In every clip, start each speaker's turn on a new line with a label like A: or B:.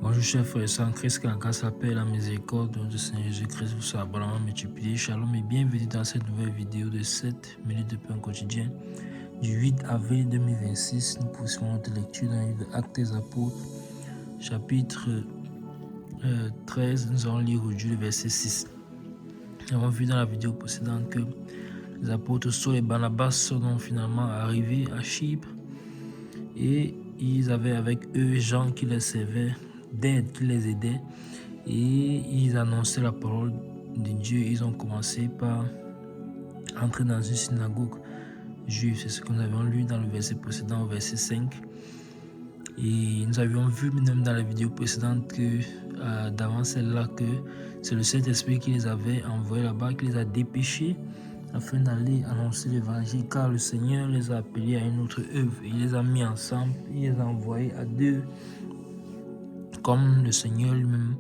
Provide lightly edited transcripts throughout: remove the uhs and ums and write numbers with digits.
A: Bonjour chers frères et sœurs en Christ, que la grâce, la paix et la miséricorde de notre Seigneur Jésus-Christ vous soit abondamment multiplié. Shalom et bienvenue dans cette nouvelle vidéo de 7 minutes de pain quotidien du 8 avril 2026. Nous poursuivons notre lecture dans le livre Actes des Apôtres, chapitre 13. Nous allons lire aujourd'hui le verset 6. Nous avons vu dans la vidéo précédente que les apôtres Saul et Barnabas sont finalement arrivés à Chypre et ils avaient avec eux Jean qui les servait d'aide, qui les aidait, et ils annonçaient la parole de Dieu. Ils ont commencé par entrer dans une synagogue juive. C'est ce que nous avions lu dans le verset précédent, au verset 5. Et nous avions vu même dans la vidéo précédente que d'avant celle-là, que c'est le Saint-Esprit qui les avait envoyés là-bas, qui les a dépêchés afin d'aller annoncer l'évangile, car le Seigneur les a appelés à une autre œuvre. Il les a mis ensemble, il les a envoyés à deux, comme le Seigneur lui-même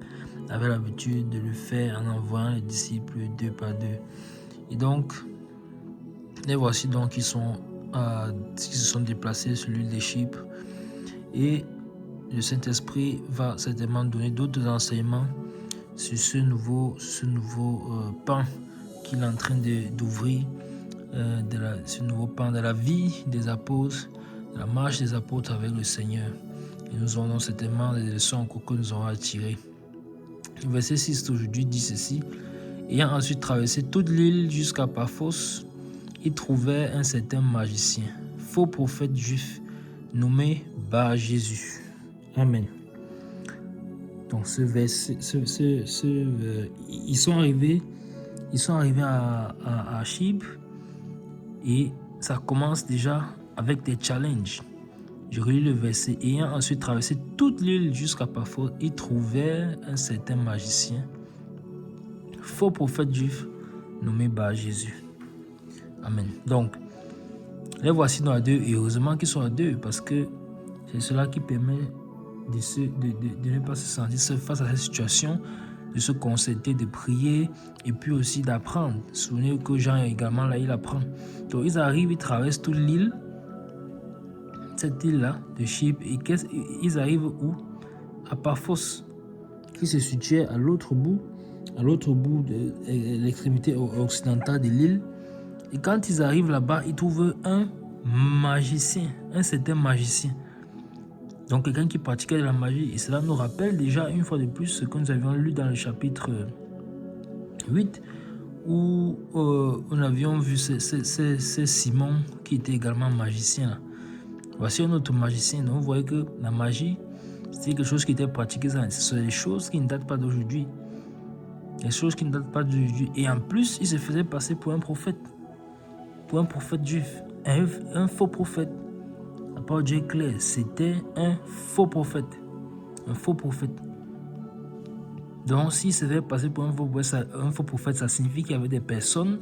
A: avait l'habitude de le faire en envoyant les disciples deux par deux. Et donc, les voici donc qui se sont déplacés sur l'île de Chypre. Et le Saint-Esprit va certainement donner d'autres enseignements sur ce nouveau pan qu'il est en train d'ouvrir, ce nouveau pan de la vie des apôtres, de la marche des apôtres avec le Seigneur. Et nous aurons certainement des leçons que nous aurons à tirer. Le verset 6 d'aujourd'hui dit ceci. Ayant ensuite traversé toute l'île jusqu'à Paphos, il trouvait un certain magicien, faux prophète juif, nommé Bar-Jésus. Amen. Donc ce verset, ils sont arrivés à Chypre et ça commence déjà avec des challenges. Je relis le verset. Ayant ensuite traversé toute l'île jusqu'à Paphos, il trouvait un certain magicien, faux prophète juif, nommé Bar-Jésus. Amen. Donc, les voici dans à deux, et heureusement qu'ils sont à deux, parce que c'est cela qui permet de ne pas se sentir seul face à cette situation, de se concerter, de prier, et puis aussi d'apprendre. Souvenez-vous que Jean également, là, il apprend. Donc, ils arrivent, ils traversent toute l'île, cette île-là de Chypre, et ils arrivent où? À Paphos, qui se situait à l'autre bout de l'extrémité occidentale de l'île. Et quand ils arrivent là-bas, ils trouvent un magicien, un certain magicien. Donc quelqu'un qui pratiquait de la magie. Et cela nous rappelle déjà une fois de plus ce que nous avions lu dans le chapitre 8, où on avions vu c'est Simon qui était également magicien. Voici un autre magicien. Donc vous voyez que la magie, c'est quelque chose qui était pratiqué. Ce sont des choses qui ne datent pas d'aujourd'hui. Des choses qui ne datent pas d'aujourd'hui. Et en plus, il se faisait passer pour un prophète. Pour un prophète juif. Un faux prophète. La parole de Dieu est claire. C'était un faux prophète. Un faux prophète. Donc, s'il se faisait passer pour un faux prophète, ça signifie qu'il y avait des personnes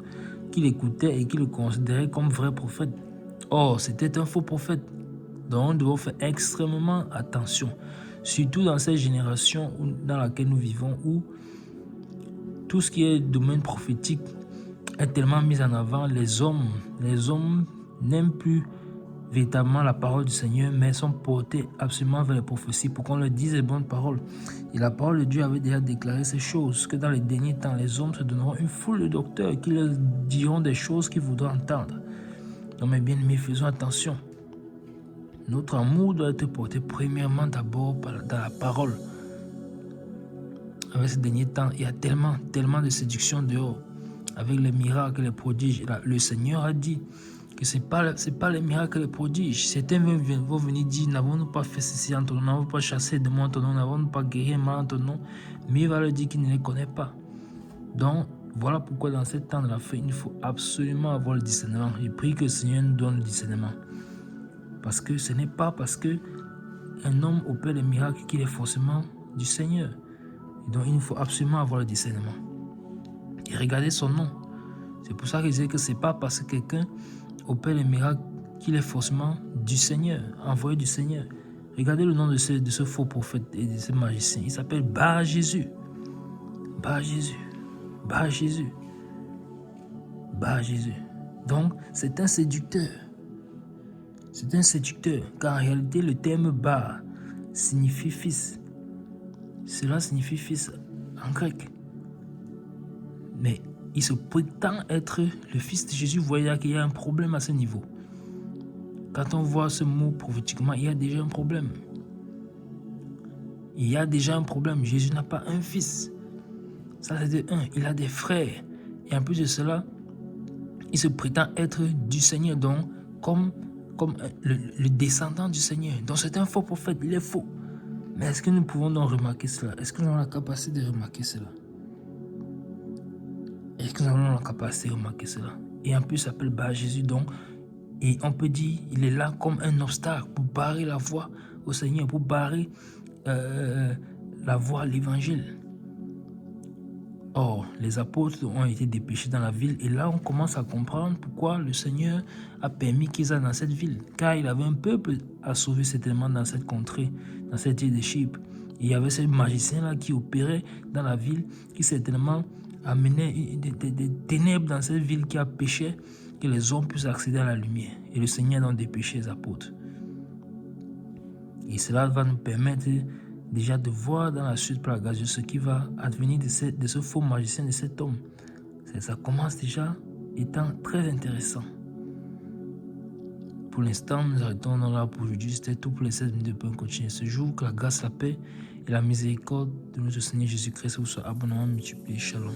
A: qui l'écoutaient et qui le considéraient comme vrai prophète. Or, c'était un faux prophète. Donc, nous devons faire extrêmement attention. Surtout dans cette génération dans laquelle nous vivons, où tout ce qui est domaine prophétique est tellement mis en avant. Les hommes n'aiment plus véritablement la parole du Seigneur, mais sont portés absolument vers les prophéties pour qu'on leur dise les bonnes paroles. Et la parole de Dieu avait déjà déclaré ces choses, que dans les derniers temps, les hommes se donneront une foule de docteurs qui leur diront des choses qu'ils voudraient entendre. Donc mes bien-aimés, faisons attention. Notre amour doit être porté premièrement d'abord dans la parole. Avec ces derniers temps, il y a tellement de séduction dehors, avec les miracles, les prodiges. Le Seigneur a dit que ce n'est pas les miracles et les prodiges. Certains vont venir dire, n'avons-nous pas fait ceci en ton nom, n'avons-nous pas chassé des démons en ton nom, n'avons-nous pas guéri un mal en ton nom, mais il va leur dire qu'il ne les connaît pas. Donc, voilà pourquoi dans ce temps de la fin, il faut absolument avoir le discernement. Je prie que le Seigneur nous donne le discernement. Parce que ce n'est pas parce qu'un homme opère les miracles qu'il est forcément du Seigneur. Et donc, il faut absolument avoir le discernement. Et regardez son nom. C'est pour ça que je disais que ce n'est pas parce que quelqu'un opère les miracles qu'il est forcément du Seigneur, envoyé du Seigneur. Regardez le nom de ce faux prophète et de ce magicien. Il s'appelle Bar-Jésus. Bar-Jésus. Bar-Jésus. Bar-Jésus. Donc, c'est un séducteur. C'est un séducteur, car en réalité, le terme Bar signifie fils. Cela signifie fils en grec. Mais il se prétend être le fils de Jésus. Vous voyez qu'il y a un problème à ce niveau. Quand on voit ce mot prophétiquement, il y a déjà un problème. Il y a déjà un problème. Jésus n'a pas un fils. Ça, c'est de un. Il a des frères. Et en plus de cela, il se prétend être du Seigneur, donc comme le descendant du Seigneur. Donc c'est un faux prophète, il est faux. Mais est-ce que nous pouvons donc remarquer cela? Est-ce que nous avons la capacité de remarquer cela? Est-ce que nous avons la capacité de remarquer cela? Et en plus, il s'appelle Bar Jésus, donc, et on peut dire, il est là comme un obstacle pour barrer la voie au Seigneur, pour barrer la voie à l'évangile. Or, les apôtres ont été dépêchés dans la ville et là, on commence à comprendre pourquoi le Seigneur a permis qu'ils aillent dans cette ville. Car il avait un peuple à sauver certainement dans cette contrée, dans cette île de Chypre. Et il y avait ce magicien-là qui opérait dans la ville, qui certainement amenait des ténèbres dans cette ville qui a péché, que les hommes puissent accéder à la lumière. Et le Seigneur a donc dépêché les apôtres. Et cela va nous permettre déjà de voir dans la suite par la grâce de ce qui va advenir de ce faux magicien, de cet homme. Ça commence déjà étant très intéressant. Pour l'instant, nous arrêtons là pour aujourd'hui. C'était tout pour les 16 minutes de Point Continuer ce jour. Que la grâce, la paix et la miséricorde de notre Seigneur Jésus-Christ vous soient abondamment multipliés. Shalom.